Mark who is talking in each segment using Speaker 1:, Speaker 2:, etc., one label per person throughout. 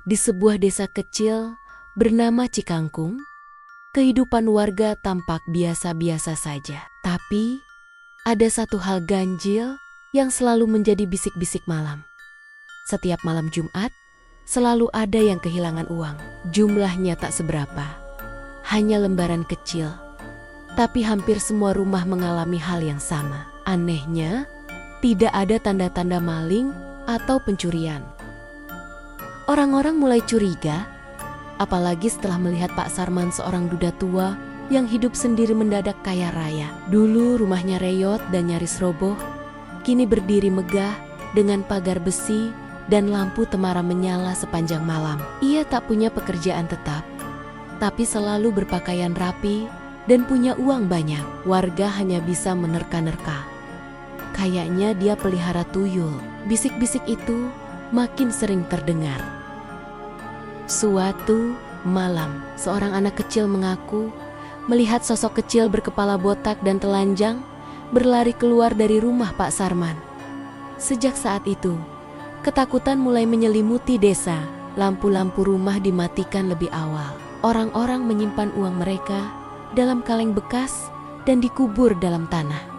Speaker 1: Di sebuah desa kecil bernama Cikangkung, kehidupan warga tampak biasa-biasa saja. Tapi, ada satu hal ganjil yang selalu menjadi bisik-bisik malam. Setiap malam Jumat, selalu ada yang kehilangan uang. Jumlahnya tak seberapa, hanya lembaran kecil. Tapi hampir semua rumah mengalami hal yang sama. Anehnya, tidak ada tanda-tanda maling atau pencurian. Orang-orang mulai curiga, apalagi setelah melihat Pak Sarman, seorang duda tua yang hidup sendiri mendadak kaya raya. Dulu rumahnya reyot dan nyaris roboh, kini berdiri megah dengan pagar besi dan lampu temara menyala sepanjang malam. Ia tak punya pekerjaan tetap, tapi selalu berpakaian rapi dan punya uang banyak. Warga hanya bisa menerka-nerka. Kayaknya dia pelihara tuyul. Bisik-bisik itu makin sering terdengar. Suatu malam, seorang anak kecil mengaku melihat sosok kecil berkepala botak dan telanjang berlari keluar dari rumah Pak Sarman. Sejak saat itu, ketakutan mulai menyelimuti desa. Lampu-lampu rumah dimatikan lebih awal. Orang-orang menyimpan uang mereka dalam kaleng bekas dan dikubur dalam tanah.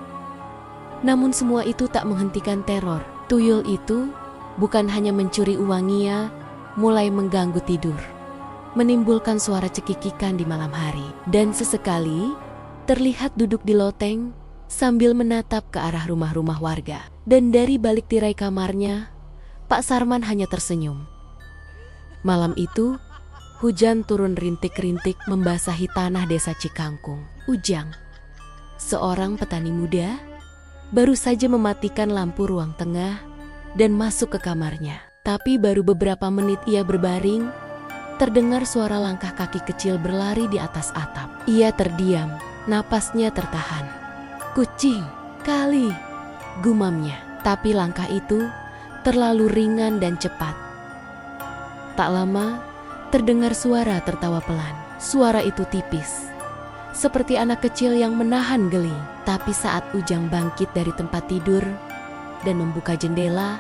Speaker 1: Namun semua itu tak menghentikan teror. Tuyul itu bukan hanya mencuri uang ia, mulai mengganggu tidur, menimbulkan suara cekikikan di malam hari. Dan sesekali terlihat duduk di loteng sambil menatap ke arah rumah-rumah warga. Dan dari balik tirai kamarnya, Pak Sarman hanya tersenyum. Malam itu, hujan turun rintik-rintik membasahi tanah desa Cikangkung. Ujang, seorang petani muda, baru saja mematikan lampu ruang tengah dan masuk ke kamarnya. Tapi baru beberapa menit ia berbaring, terdengar suara langkah kaki kecil berlari di atas atap. Ia terdiam, napasnya tertahan. "Kucing, kali," gumamnya. Tapi langkah itu terlalu ringan dan cepat. Tak lama, terdengar suara tertawa pelan. Suara itu tipis, seperti anak kecil yang menahan geli. Tapi saat Ujang bangkit dari tempat tidur dan membuka jendela,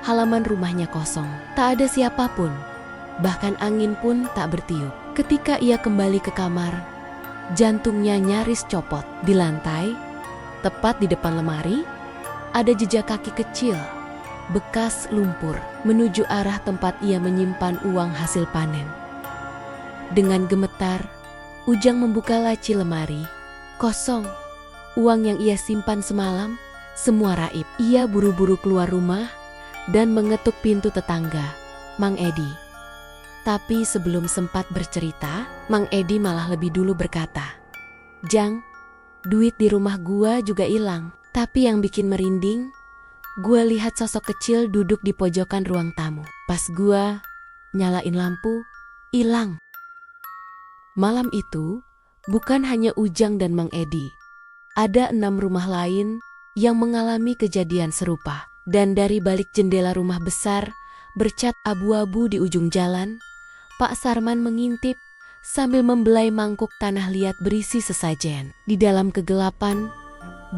Speaker 1: halaman rumahnya kosong. Tak ada siapapun, bahkan angin pun tak bertiup. Ketika ia kembali ke kamar, jantungnya nyaris copot. Di lantai, tepat di depan lemari, ada jejak kaki kecil, bekas lumpur, menuju arah tempat ia menyimpan uang hasil panen. Dengan gemetar, Ujang membuka laci lemari. Kosong. Uang yang ia simpan semalam, semua raib. Ia buru-buru keluar rumah dan mengetuk pintu tetangga, Mang Edi. Tapi sebelum sempat bercerita, Mang Edi malah lebih dulu berkata, "Jang, duit di rumah gua juga hilang." Tapi yang bikin merinding, gua lihat sosok kecil duduk di pojokan ruang tamu. Pas gua nyalain lampu, hilang. Malam itu, bukan hanya Ujang dan Mang Edi. Ada 6 rumah lain yang mengalami kejadian serupa. Dan dari balik jendela rumah besar bercat abu-abu di ujung jalan, Pak Sarman mengintip sambil membelai mangkuk tanah liat berisi sesajen. Di dalam kegelapan,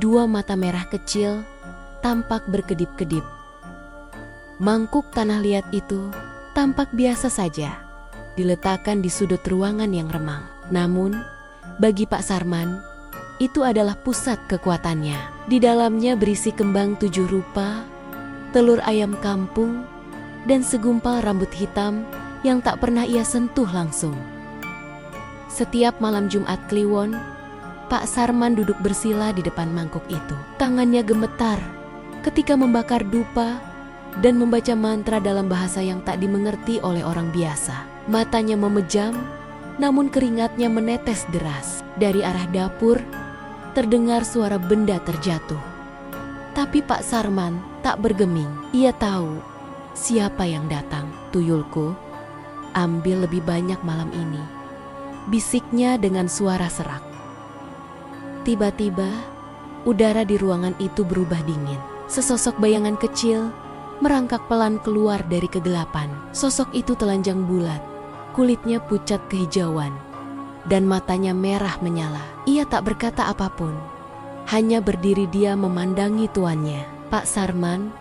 Speaker 1: 2 mata merah kecil tampak berkedip-kedip. Mangkuk tanah liat itu tampak biasa saja, diletakkan di sudut ruangan yang remang. Namun, bagi Pak Sarman, itu adalah pusat kekuatannya. Di dalamnya berisi kembang 7 rupa, telur ayam kampung, dan segumpal rambut hitam yang tak pernah ia sentuh langsung. Setiap malam Jumat Kliwon, Pak Sarman duduk bersila di depan mangkuk itu. Tangannya gemetar ketika membakar dupa dan membaca mantra dalam bahasa yang tak dimengerti oleh orang biasa. Matanya memejam, namun keringatnya menetes deras. Dari arah dapur, terdengar suara benda terjatuh. Tapi Pak Sarman tak bergeming. Ia tahu siapa yang datang. "Tuyulku, ambil lebih banyak malam ini," bisiknya dengan suara serak. Tiba-tiba, udara di ruangan itu berubah dingin. Sesosok bayangan kecil merangkak pelan keluar dari kegelapan. Sosok itu telanjang bulat, kulitnya pucat kehijauan, dan matanya merah menyala. Ia tak berkata apapun, Hanya berdiri dia memandangi tuannya. Pak Sarman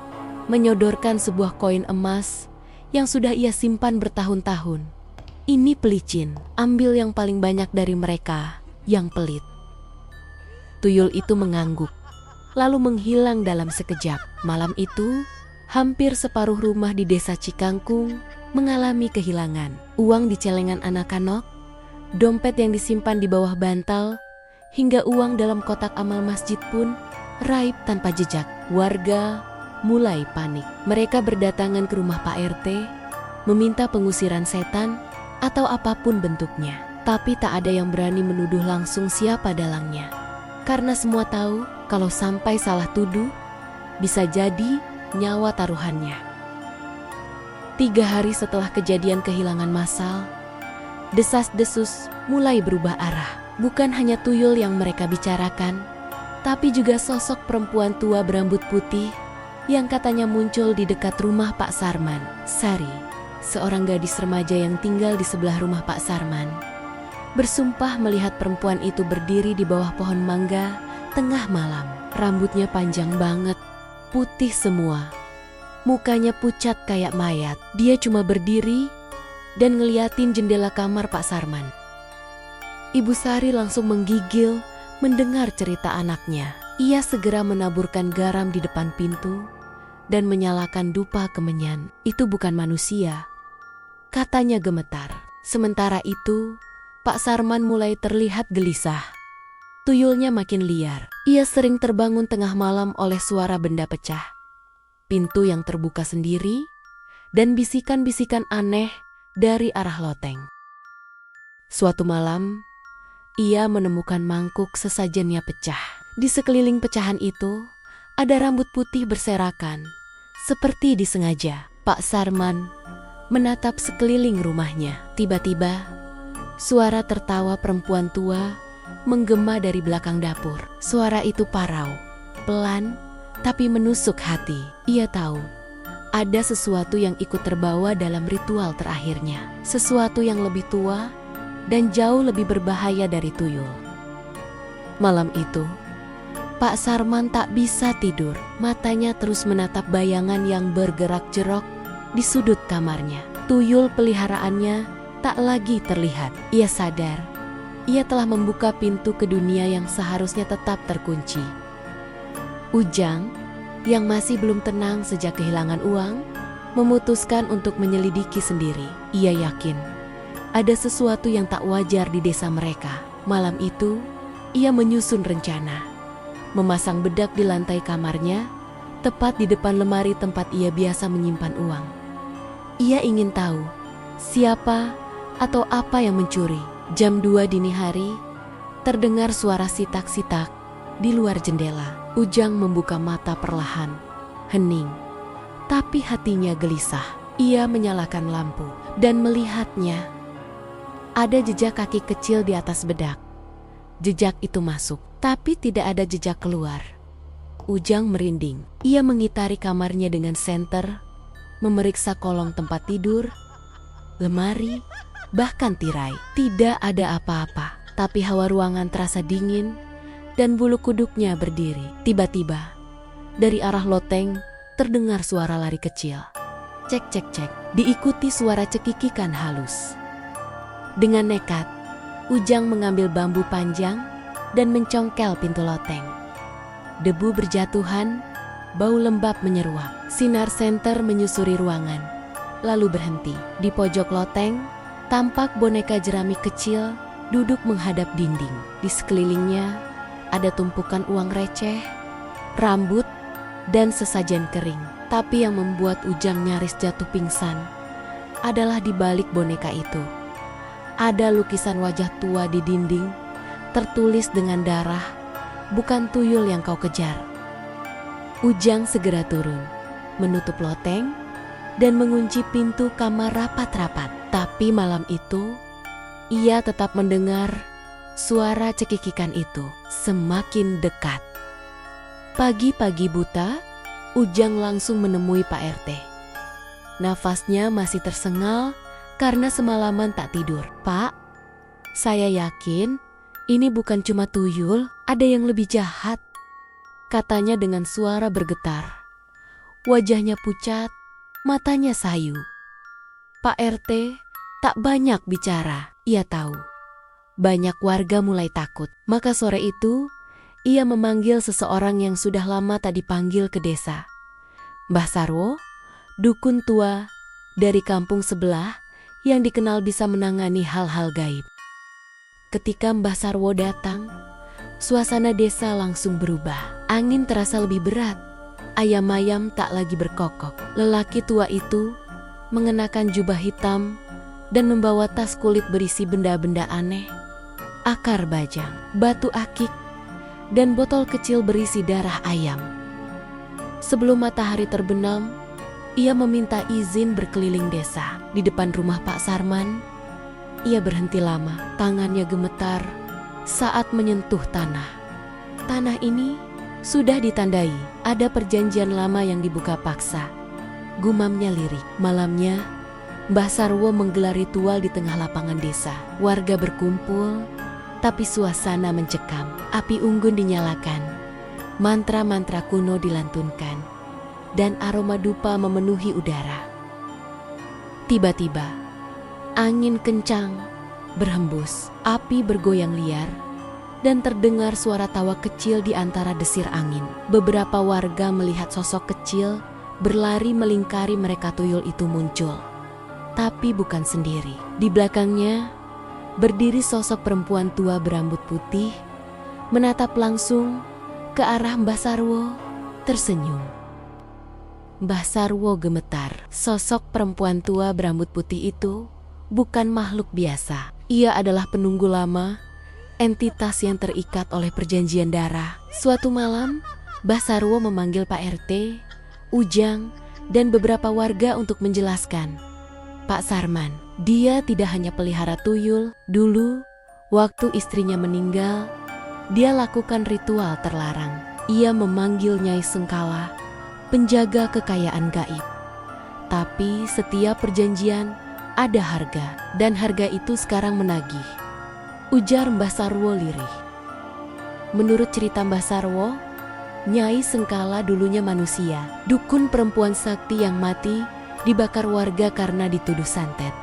Speaker 1: menyodorkan sebuah koin emas yang sudah ia simpan bertahun-tahun. Ini pelicin, ambil yang paling banyak dari mereka, yang pelit. Tuyul itu mengangguk, lalu menghilang dalam sekejap. Malam itu, hampir separuh rumah di desa Cikangkung mengalami kehilangan. Uang di celengan anak-anak, dompet yang disimpan di bawah bantal, hingga uang dalam kotak amal masjid pun raib tanpa jejak. Warga mulai panik. Mereka berdatangan ke rumah Pak RT, meminta pengusiran setan atau apapun bentuknya. Tapi tak ada yang berani menuduh langsung siapa dalangnya. Karena semua tahu kalau sampai salah tuduh, bisa jadi nyawa taruhannya. 3 hari setelah kejadian kehilangan massal, desas-desus mulai berubah arah. Bukan hanya tuyul yang mereka bicarakan, tapi juga sosok perempuan tua berambut putih yang katanya muncul di dekat rumah Pak Sarman. Sari, seorang gadis remaja yang tinggal di sebelah rumah Pak Sarman, bersumpah melihat perempuan itu berdiri di bawah pohon mangga tengah malam. Rambutnya panjang banget, putih semua. Mukanya pucat kayak mayat. Dia cuma berdiri dan ngeliatin jendela kamar Pak Sarman. Ibu Sari langsung menggigil mendengar cerita anaknya. Ia segera menaburkan garam di depan pintu dan menyalakan dupa kemenyan. Itu bukan manusia, katanya gemetar. Sementara itu, Pak Sarman mulai terlihat gelisah. Tuyulnya makin liar. Ia sering terbangun tengah malam oleh suara benda pecah, pintu yang terbuka sendiri, dan bisikan-bisikan aneh dari arah loteng. Suatu malam, ia menemukan mangkuk sesajennya pecah. Di sekeliling pecahan itu, ada rambut putih berserakan, seperti disengaja. Pak Sarman menatap sekeliling rumahnya. Tiba-tiba, suara tertawa perempuan tua menggema dari belakang dapur. Suara itu parau, pelan, tapi menusuk hati. Ia tahu ada sesuatu yang ikut terbawa dalam ritual terakhirnya. Sesuatu yang lebih tua dan jauh lebih berbahaya dari tuyul. Malam itu, Pak Sarman tak bisa tidur. Matanya terus menatap bayangan yang bergerak jerok di sudut kamarnya. Tuyul peliharaannya tak lagi terlihat. Ia sadar, ia telah membuka pintu ke dunia yang seharusnya tetap terkunci. Ujang, yang masih belum tenang sejak kehilangan uang, memutuskan untuk menyelidiki sendiri. Ia yakin ada sesuatu yang tak wajar di desa mereka. Malam itu, ia menyusun rencana. Memasang bedak di lantai kamarnya, tepat di depan lemari tempat ia biasa menyimpan uang. Ia ingin tahu siapa atau apa yang mencuri. Jam 2 dini hari, terdengar suara sitak-sitak di luar jendela. Ujang membuka mata perlahan, hening, tapi hatinya gelisah. Ia menyalakan lampu dan melihatnya. Ada jejak kaki kecil di atas bedak. Jejak itu masuk, tapi tidak ada jejak keluar. Ujang merinding. Ia mengitari kamarnya dengan senter, memeriksa kolong tempat tidur, lemari, bahkan tirai. Tidak ada apa-apa, tapi hawa ruangan terasa dingin dan bulu kuduknya berdiri. Tiba-tiba, dari arah loteng terdengar suara lari kecil. Cek cek cek, diikuti suara cekikikan halus. Dengan nekat, Ujang mengambil bambu panjang dan mencongkel pintu loteng. Debu berjatuhan, bau lembab menyeruak. Sinar senter menyusuri ruangan, lalu berhenti. Di pojok loteng, tampak boneka jerami kecil duduk menghadap dinding. Di sekelilingnya ada tumpukan uang receh, rambut, dan sesajen kering. Tapi yang membuat Ujang nyaris jatuh pingsan adalah di balik boneka itu. Ada lukisan wajah tua di dinding, tertulis dengan darah, "Bukan tuyul yang kau kejar." Ujang segera turun, menutup loteng, dan mengunci pintu kamar rapat-rapat. Tapi malam itu, ia tetap mendengar suara cekikikan itu semakin dekat. Pagi-pagi buta, Ujang langsung menemui Pak RT. Nafasnya masih tersengal karena semalaman tak tidur. "Pak, saya yakin ini bukan cuma tuyul, ada yang lebih jahat," katanya dengan suara bergetar. Wajahnya pucat, matanya sayu. Pak RT tak banyak bicara, ia tahu. Banyak warga mulai takut. Maka sore itu, ia memanggil seseorang yang sudah lama tak dipanggil ke desa. Mbah Sarwo, dukun tua dari kampung sebelah yang dikenal bisa menangani hal-hal gaib. Ketika Mbah Sarwo datang, suasana desa langsung berubah. Angin terasa lebih berat. Ayam-ayam tak lagi berkokok. Lelaki tua itu mengenakan jubah hitam dan membawa tas kulit berisi benda-benda aneh, akar bajang, batu akik, dan botol kecil berisi darah ayam. Sebelum matahari terbenam, ia meminta izin berkeliling desa. Di depan rumah Pak Sarman, ia berhenti lama, tangannya gemetar saat menyentuh tanah. Tanah ini sudah ditandai, ada perjanjian lama yang dibuka paksa. Gumamnya lirik. Malamnya, Mbah Sarwo menggelar ritual di tengah lapangan desa. Warga berkumpul, tapi suasana mencekam. Api unggun dinyalakan, mantra-mantra kuno dilantunkan, dan aroma dupa memenuhi udara. Tiba-tiba, angin kencang berhembus, api bergoyang liar, dan terdengar suara tawa kecil di antara desir angin. Beberapa warga melihat sosok kecil berlari melingkari mereka. Tuyul itu muncul, tapi bukan sendiri. Di belakangnya berdiri sosok perempuan tua berambut putih, menatap langsung ke arah Mbah Sarwo, tersenyum. Mbah Sarwo gemetar. Sosok perempuan tua berambut putih itu bukan makhluk biasa. Ia adalah penunggu lama, entitas yang terikat oleh perjanjian darah. Suatu malam, Mbah Sarwo memanggil Pak RT, Ujang, dan beberapa warga untuk menjelaskan. Pak Sarman, dia tidak hanya pelihara tuyul. Dulu, waktu istrinya meninggal, dia lakukan ritual terlarang. Ia memanggil Nyai Sengkala, penjaga kekayaan gaib. Tapi setiap perjanjian ada harga, dan harga itu sekarang menagih, ujar Mbah Sarwo lirih. Menurut cerita Mbah Sarwo, Nyai Sengkala dulunya manusia, dukun perempuan sakti yang mati dibakar warga karena dituduh santet.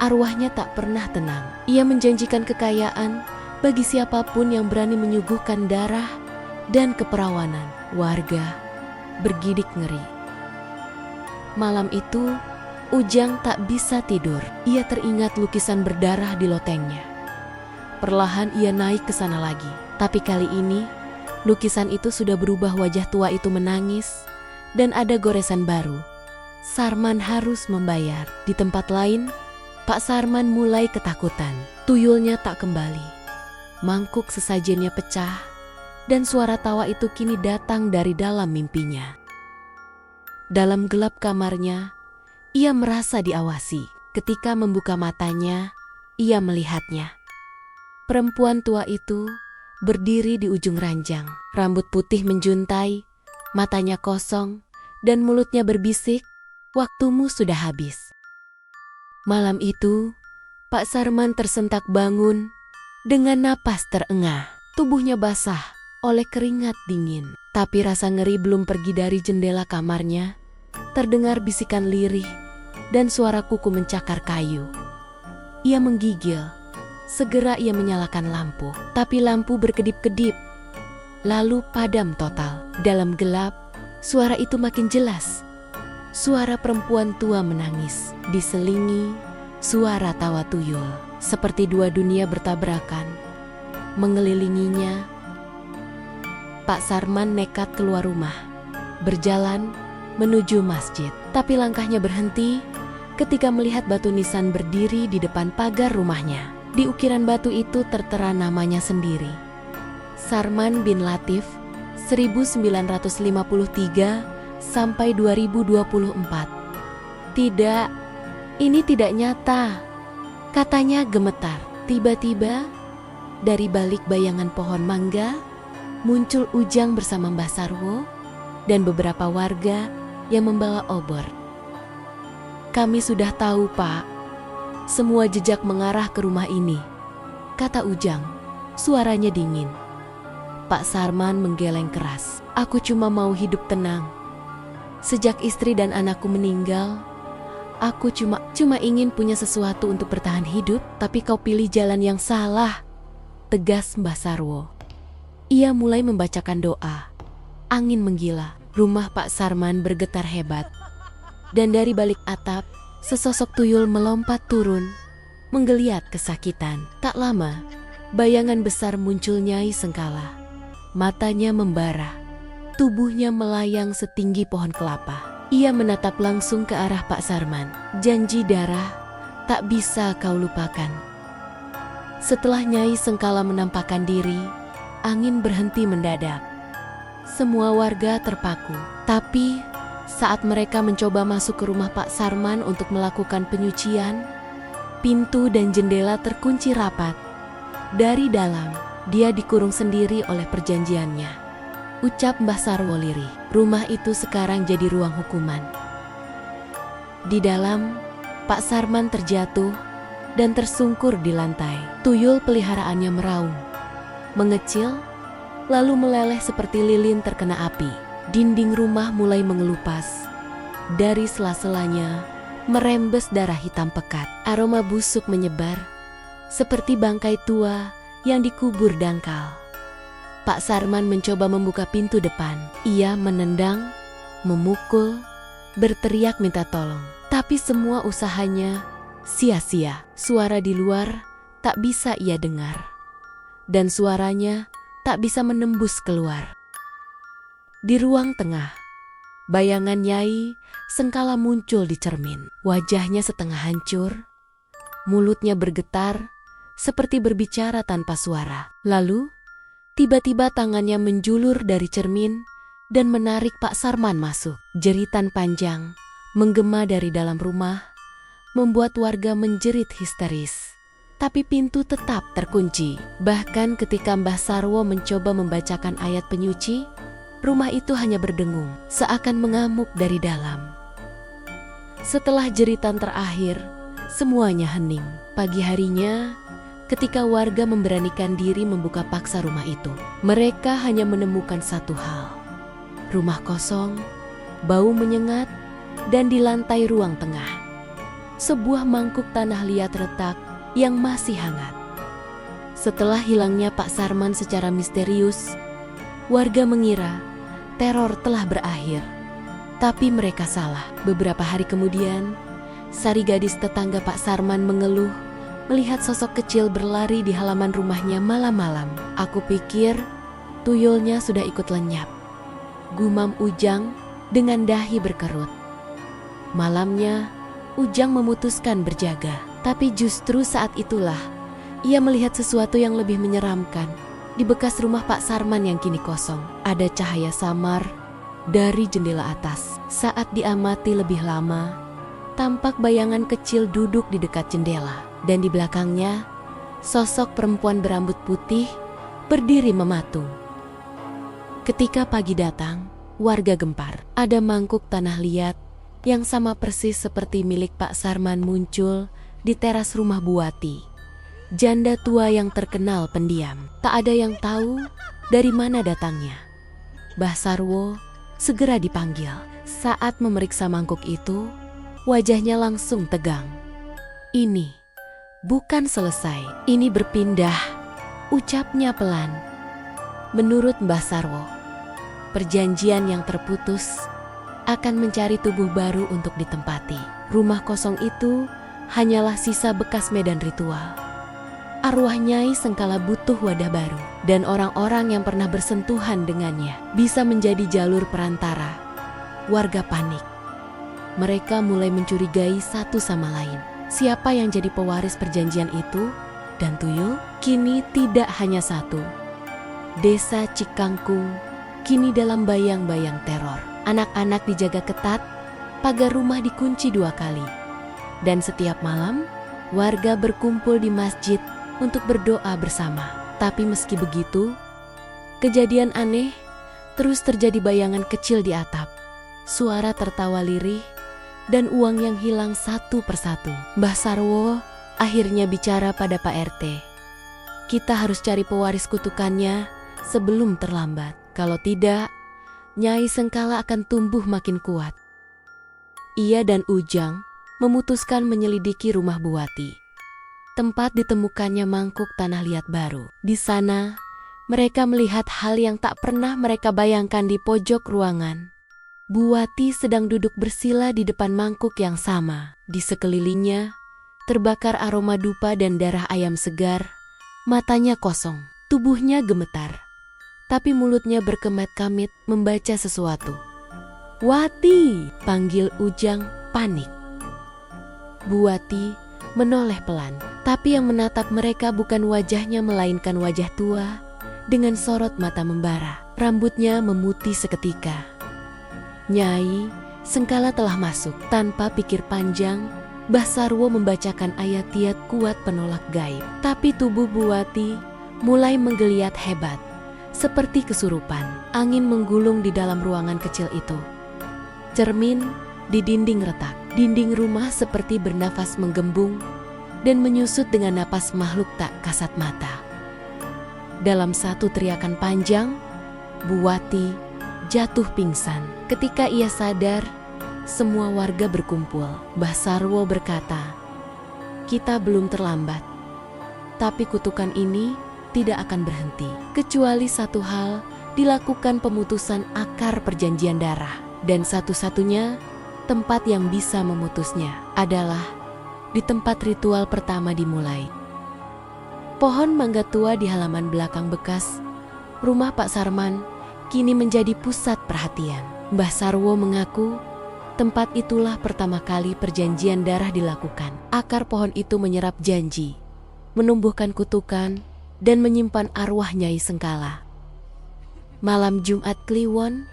Speaker 1: Arwahnya tak pernah tenang. Ia menjanjikan kekayaan bagi siapapun yang berani menyuguhkan darah dan keperawanan. Warga bergidik ngeri. Malam itu, Ujang tak bisa tidur. Ia teringat lukisan berdarah di lotengnya. Perlahan ia naik ke sana lagi. Tapi kali ini, lukisan itu sudah berubah. Wajah tua itu menangis dan ada goresan baru. Sarman harus membayar. Di tempat lain, Pak Sarman mulai ketakutan. Tuyulnya tak kembali. Mangkuk sesajennya pecah dan suara tawa itu kini datang dari dalam mimpinya. Dalam gelap kamarnya, ia merasa diawasi. Ketika membuka matanya, ia melihatnya. Perempuan tua itu berdiri di ujung ranjang. Rambut putih menjuntai, matanya kosong, dan mulutnya berbisik, "Waktumu sudah habis." Malam itu, Pak Sarman tersentak bangun dengan napas terengah. Tubuhnya basah oleh keringat dingin. Tapi rasa ngeri belum pergi dari jendela kamarnya. Terdengar bisikan lirih dan suara kuku mencakar kayu. Ia menggigil. Segera ia menyalakan lampu. Tapi lampu berkedip-kedip, lalu padam total. Dalam gelap, suara itu makin jelas. Suara perempuan tua menangis, diselingi suara tawa tuyul. Seperti dua dunia bertabrakan, mengelilinginya. Pak Sarman nekat keluar rumah, berjalan menuju masjid. Tapi langkahnya berhenti ketika melihat batu nisan berdiri di depan pagar rumahnya. Di ukiran batu itu tertera namanya sendiri, Sarman bin Latif, 1953 sampai 2024. Tidak, ini tidak nyata, katanya gemetar. Tiba-tiba, dari balik bayangan pohon mangga, muncul Ujang bersama Mbah Sarwo dan beberapa warga yang membawa obor. "Kami sudah tahu, Pak. Semua jejak mengarah ke rumah ini," kata Ujang. Suaranya dingin. Pak Sarman menggeleng keras. Aku cuma mau hidup tenang. Sejak istri dan anakku meninggal, aku cuma ingin punya sesuatu untuk bertahan hidup, tapi kau pilih jalan yang salah, tegas Mbah Sarwo. Ia mulai membacakan doa. Angin menggila, rumah Pak Sarman bergetar hebat. Dan dari balik atap, sesosok tuyul melompat turun, menggeliat kesakitan. Tak lama, bayangan besar muncul Nyai Sengkala. Matanya membara, tubuhnya melayang setinggi pohon kelapa. Ia menatap langsung ke arah Pak Sarman. Janji darah tak bisa kau lupakan. Setelah Nyai Sengkala menampakkan diri, angin berhenti mendadak. Semua warga terpaku. Tapi saat mereka mencoba masuk ke rumah Pak Sarman untuk melakukan penyucian, pintu dan jendela terkunci rapat. Dari dalam, dia dikurung sendiri oleh perjanjiannya. Ucap Mbah Sarwo lirih. Rumah itu sekarang jadi ruang hukuman. Di dalam, Pak Sarman terjatuh dan tersungkur di lantai. Tuyul peliharaannya meraung, mengecil, lalu meleleh seperti lilin terkena api. Dinding rumah mulai mengelupas. Dari sela-selanya merembes darah hitam pekat. Aroma busuk menyebar, seperti bangkai tua yang dikubur dangkal. Pak Sarman mencoba membuka pintu depan. Ia menendang, memukul, berteriak minta tolong. Tapi semua usahanya sia-sia. Suara di luar tak bisa ia dengar. Dan suaranya tak bisa menembus keluar. Di ruang tengah, bayangan Nyai Sengkala muncul di cermin. Wajahnya setengah hancur, mulutnya bergetar, seperti berbicara tanpa suara. Lalu, tiba-tiba tangannya menjulur dari cermin dan menarik Pak Sarman masuk. Jeritan panjang menggema dari dalam rumah, membuat warga menjerit histeris. Tapi pintu tetap terkunci. Bahkan ketika Mbah Sarwo mencoba membacakan ayat penyuci, rumah itu hanya berdengung, seakan mengamuk dari dalam. Setelah jeritan terakhir, semuanya hening. Pagi harinya, ketika warga memberanikan diri membuka paksa rumah itu, mereka hanya menemukan satu hal. Rumah kosong, bau menyengat, dan di lantai ruang tengah, sebuah mangkuk tanah liat retak yang masih hangat. Setelah hilangnya Pak Sarman secara misterius, warga mengira teror telah berakhir. Tapi mereka salah. Beberapa hari kemudian, Sari gadis tetangga Pak Sarman mengeluh melihat sosok kecil berlari di halaman rumahnya malam-malam. Aku pikir tuyulnya sudah ikut lenyap, gumam Ujang dengan dahi berkerut. Malamnya, Ujang memutuskan berjaga. Tapi justru saat itulah ia melihat sesuatu yang lebih menyeramkan. Di bekas rumah Pak Sarman yang kini kosong, ada cahaya samar dari jendela atas. Saat diamati lebih lama, tampak bayangan kecil duduk di dekat jendela. Dan di belakangnya, sosok perempuan berambut putih berdiri mematung. Ketika pagi datang, warga gempar. Ada mangkuk tanah liat yang sama persis seperti milik Pak Sarman muncul di teras rumah Buati, janda tua yang terkenal pendiam. Tak ada yang tahu dari mana datangnya. Mbah Sarwo segera dipanggil. Saat memeriksa mangkuk itu, wajahnya langsung tegang. Ini bukan selesai, ini berpindah, ucapnya pelan. Menurut Mbah Sarwo, perjanjian yang terputus akan mencari tubuh baru untuk ditempati. Rumah kosong itu hanyalah sisa bekas medan ritual. Arwah Nyai Sengkala butuh wadah baru, dan orang-orang yang pernah bersentuhan dengannya bisa menjadi jalur perantara. Warga panik. Mereka mulai mencurigai satu sama lain. Siapa yang jadi pewaris perjanjian itu? Dan tuyul kini tidak hanya satu. Desa Cikangkung kini dalam bayang-bayang teror. Anak-anak dijaga ketat, pagar rumah dikunci 2 kali. Dan setiap malam, warga berkumpul di masjid untuk berdoa bersama. Tapi meski begitu, kejadian aneh terus terjadi. Bayangan kecil di atap, suara tertawa lirih, dan uang yang hilang satu persatu. Mbah Sarwo akhirnya bicara pada Pak RT. Kita harus cari pewaris kutukannya sebelum terlambat. Kalau tidak, Nyai Sengkala akan tumbuh makin kuat. Ia dan Ujang memutuskan menyelidiki rumah Buati. Tempat ditemukannya mangkuk tanah liat baru. Di sana, mereka melihat hal yang tak pernah mereka bayangkan di pojok ruangan. Buati sedang duduk bersila di depan mangkuk yang sama. Di sekelilingnya, terbakar aroma dupa dan darah ayam segar. Matanya kosong, tubuhnya gemetar, tapi mulutnya berkemet-kamit membaca sesuatu. "Wati!" panggil Ujang panik. Buati menoleh pelan, tapi yang menatap mereka bukan wajahnya melainkan wajah tua dengan sorot mata membara. Rambutnya memutih seketika. Nyai Sengkala telah masuk. Tanpa pikir panjang, Mbah Sarwo membacakan ayat-ayat kuat penolak gaib. Tapi tubuh Buati mulai menggeliat hebat, seperti kesurupan. Angin menggulung di dalam ruangan kecil itu. Cermin di dinding retak. Dinding rumah seperti bernafas menggembung dan menyusut dengan napas makhluk tak kasat mata. Dalam satu teriakan panjang, Buati jatuh pingsan. Ketika ia sadar, semua warga berkumpul. Mbah Sarwo berkata, "Kita belum terlambat, tapi kutukan ini tidak akan berhenti. Kecuali satu hal, dilakukan pemutusan akar perjanjian darah. Dan satu-satunya tempat yang bisa memutusnya adalah di tempat ritual pertama dimulai." Pohon mangga tua di halaman belakang bekas rumah Pak Sarman kini menjadi pusat perhatian. Mbah Sarwo mengaku tempat itulah pertama kali perjanjian darah dilakukan. Akar pohon itu menyerap janji, menumbuhkan kutukan, dan menyimpan arwah Nyai Sengkala. Malam Jumat Kliwon,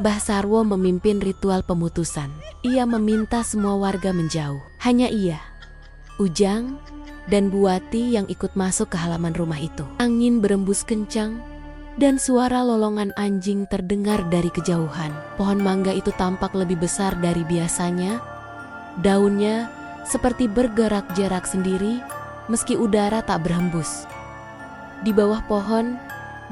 Speaker 1: Mbah Sarwo memimpin ritual pemutusan. Ia meminta semua warga menjauh. Hanya ia, Ujang, dan Buati yang ikut masuk ke halaman rumah itu. Angin berembus kencang, dan suara lolongan anjing terdengar dari kejauhan. Pohon mangga itu tampak lebih besar dari biasanya. Daunnya seperti bergerak jarak sendiri, meski udara tak berhembus. Di bawah pohon,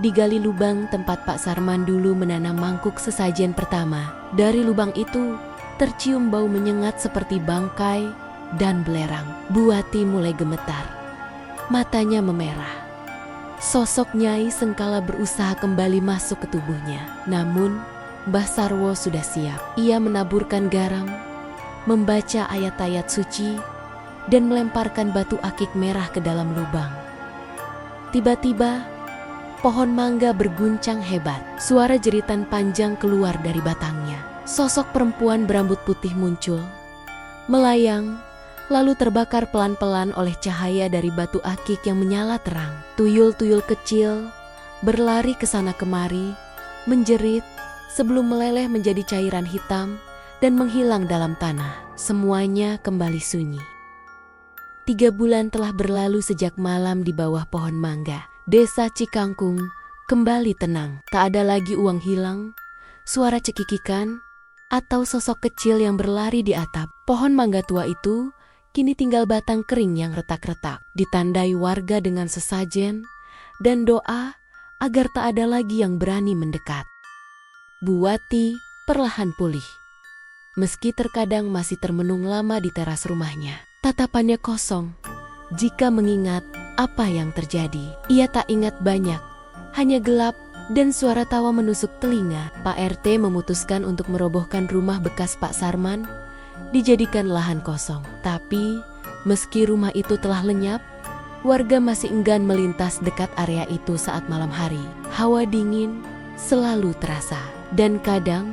Speaker 1: digali lubang tempat Pak Sarman dulu menanam mangkuk sesajen pertama. Dari lubang itu, tercium bau menyengat seperti bangkai dan belerang. Buati mulai gemetar. Matanya memerah. Sosok Nyai Sengkala berusaha kembali masuk ke tubuhnya. Namun, Mbah Sarwo sudah siap. Ia menaburkan garam, membaca ayat-ayat suci, dan melemparkan batu akik merah ke dalam lubang. Tiba-tiba, pohon mangga berguncang hebat. Suara jeritan panjang keluar dari batangnya. Sosok perempuan berambut putih muncul, melayang, lalu terbakar pelan-pelan oleh cahaya dari batu akik yang menyala terang. Tuyul-tuyul kecil berlari ke sana kemari, menjerit sebelum meleleh menjadi cairan hitam dan menghilang dalam tanah. Semuanya kembali sunyi. 3 bulan telah berlalu sejak malam di bawah pohon mangga. Desa Cikangkung kembali tenang. Tak ada lagi uang hilang, suara cekikikan, atau sosok kecil yang berlari di atap. Pohon mangga tua itu kini tinggal batang kering yang retak-retak, ditandai warga dengan sesajen dan doa agar tak ada lagi yang berani mendekat. Buati perlahan pulih. Meski terkadang masih termenung lama di teras rumahnya, tatapannya kosong. Jika mengingat apa yang terjadi, ia tak ingat banyak, hanya gelap dan suara tawa menusuk telinga. Pak RT memutuskan untuk merobohkan rumah bekas Pak Sarman, dijadikan lahan kosong. Tapi, meski rumah itu telah lenyap, warga masih enggan melintas dekat area itu saat malam hari. Hawa dingin selalu terasa, dan kadang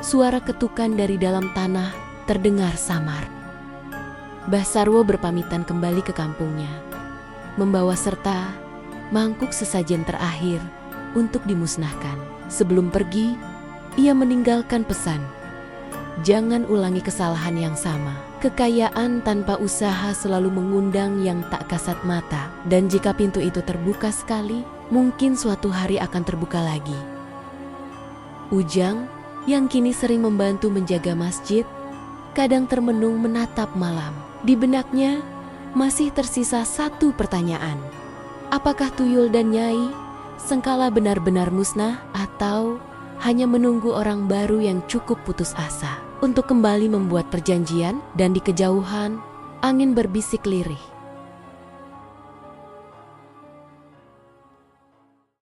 Speaker 1: suara ketukan dari dalam tanah terdengar samar. Mbah Sarwo berpamitan kembali ke kampungnya, membawa serta mangkuk sesajen terakhir untuk dimusnahkan. Sebelum pergi, ia meninggalkan pesan, jangan ulangi kesalahan yang sama. Kekayaan tanpa usaha selalu mengundang yang tak kasat mata, dan jika pintu itu terbuka sekali, mungkin suatu hari akan terbuka lagi. Ujang, yang kini sering membantu menjaga masjid, kadang termenung menatap malam. Di benaknya masih tersisa satu pertanyaan. Apakah Tuyul dan Nyai Sengkala benar-benar musnah atau hanya menunggu orang baru yang cukup putus asa untuk kembali membuat perjanjian. Dan di kejauhan, angin berbisik lirih.